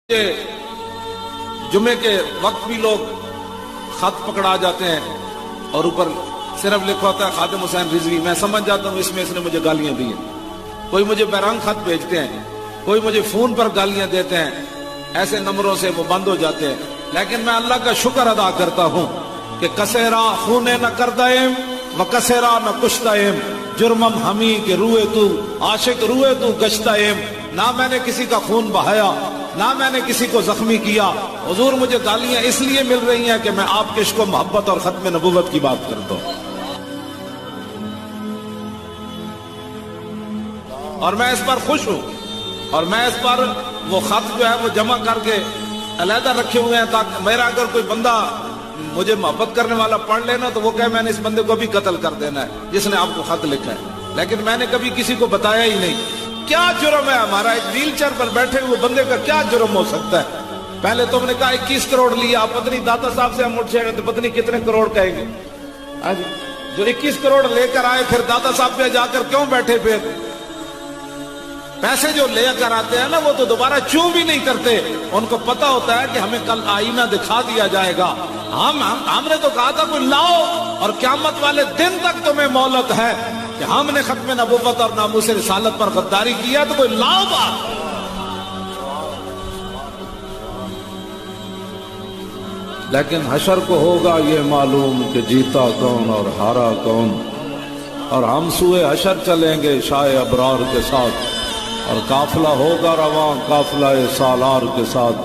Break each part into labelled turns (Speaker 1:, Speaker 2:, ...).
Speaker 1: जुमे के वक्त भी लोग खत पकड़ा जाते हैं और ऊपर सिर्फ लिखा होता है खादिम हुसैन रिजवी। मैं समझ जाता हूँ इसमें इसने मुझे गालियां दी हैं। कोई मुझे बैरंग खत भेजते हैं, कोई मुझे फोन पर गालियां देते हैं, ऐसे नंबरों से वो बंद हो जाते हैं। लेकिन मैं अल्लाह का शुक्र अदा करता हूँ कि कसेरा खूने न करदाएम व कसेरा न कुश्ताएम जुर्मम हमी के रुए तू आशिक रुए तू गश्ताएम। ना मैंने किसी का खून बहाया, ना मैंने किसी को जख्मी किया। हुजूर मुझे गालियां इसलिए मिल रही हैं कि मैं आपके इश्क व मोहब्बत और खत्म नबूवत की बात करता हूं। और मैं इस पर खुश हूं और मैं इस पर वो खत जो है वो जमा करके अलहदा रखे हुए हैं ताकि मेरा अगर कोई बंदा मुझे मोहब्बत करने वाला पढ़ लेना तो वो कहे मैंने इस बंदे को भी कत्ल कर देना है जिसने आपको खत लिखा है। लेकिन मैंने कभी किसी को बताया ही नहीं। क्या जुर्म है हमारा? एक व्हीलचेयर पर बैठे हुए बंदे का क्या जुर्म हो सकता है? पहले तुमने कहा 21 करोड़ लिया, पत्नी दाता साहब से हम उठ जाएंगे तो पत्नी कितने करोड़ कहेंगे? आज जो 21 करोड़ लेकर आए फिर दाता साहब पे जाकर क्यों बैठे? फिर पैसे जो लेकर आते हैं ना वो तो दोबारा चूं भी नहीं करते। उनको पता होता है कि हमें कल आईना दिखा दिया जाएगा। हमने तो कहा था कोई लाओ और क़यामत वाले दिन तक तुम्हें मोहलत है कि हमने खत्म नबूवत और नामूस रिसालत पर गद्दारी किया तो कोई लाओ बात। लेकिन हशर को होगा ये मालूम कि जीता कौन और हारा कौन। और हम सुए हशर चलेंगे शाह अबरार के साथ और काफिला होगा रवां काफिला सालार के साथ।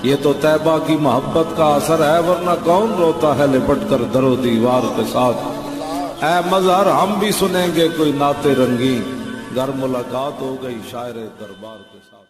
Speaker 1: ये तो तैबा की मोहब्बत का असर है, वरना कौन रोता है लिपट कर दरो दीवार के साथ। ऐ मज़हर हम भी सुनेंगे कोई नाते रंगी, गर मुलाकात हो गई शायर दरबार के साथ।